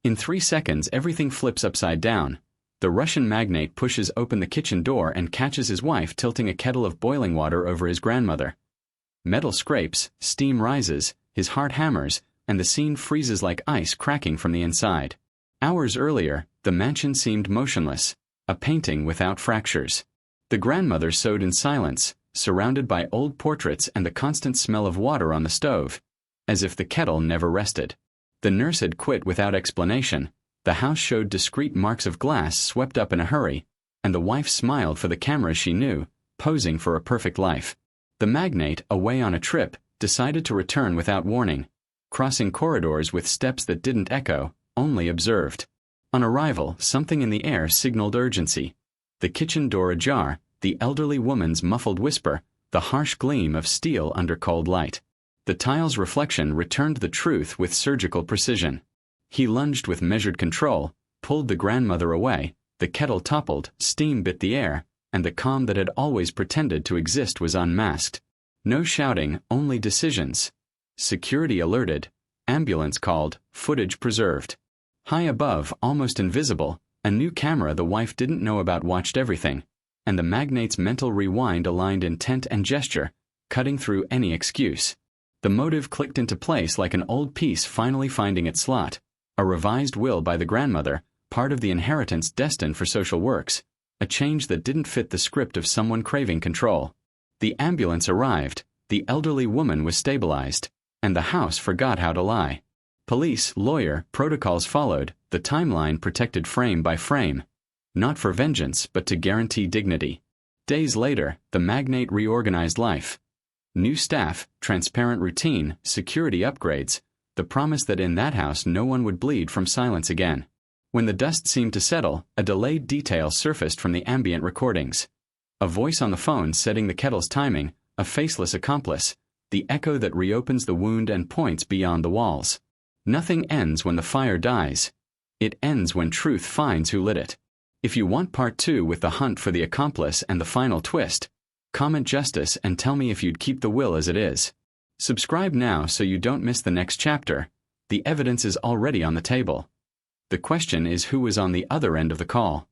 In 3 seconds, everything flips upside down. The Russian magnate pushes open the kitchen door and catches his wife tilting a kettle of boiling water over his grandmother. Metal scrapes, steam rises, his heart hammers, and the scene freezes like ice cracking from the inside. Hours earlier, the mansion seemed motionless, a painting without fractures. The grandmother sewed in silence, surrounded by old portraits and the constant smell of water on the stove, as if the kettle never rested. The nurse had quit without explanation. The house showed discreet marks of glass swept up in a hurry, and the wife smiled for the cameras she knew, posing for a perfect life. The magnate, away on a trip, decided to return without warning, crossing corridors with steps that didn't echo, only observed. On arrival, something in the air signaled urgency. The kitchen door ajar, the elderly woman's muffled whisper, the harsh gleam of steel under cold light. The tile's reflection returned the truth with surgical precision. He lunged with measured control, pulled the grandmother away, the kettle toppled, steam bit the air, and the calm that had always pretended to exist was unmasked. No shouting, only decisions. Security alerted, ambulance called, footage preserved. High above, almost invisible, a new camera the wife didn't know about watched everything, and the magnate's mental rewind aligned intent and gesture, cutting through any excuse. The motive clicked into place like an old piece finally finding its slot. A revised will by the grandmother, part of the inheritance destined for social works, a change that didn't fit the script of someone craving control. The ambulance arrived, the elderly woman was stabilized, and the house forgot how to lie. Police, lawyer, protocols followed, the timeline protected frame by frame. Not for vengeance, but to guarantee dignity. Days later, the magnate reorganized life. New staff, transparent routine, security upgrades, the promise that in that house no one would bleed from silence again. When the dust seemed to settle, a delayed detail surfaced from the ambient recordings. A voice on the phone setting the kettle's timing, a faceless accomplice, the echo that reopens the wound and points beyond the walls. Nothing ends when the fire dies. It ends when truth finds who lit it. If you want part 2 with the hunt for the accomplice and the final twist, comment justice and tell me if you'd keep the will as it is. Subscribe now so you don't miss the next chapter. The evidence is already on the table. The question is who was on the other end of the call.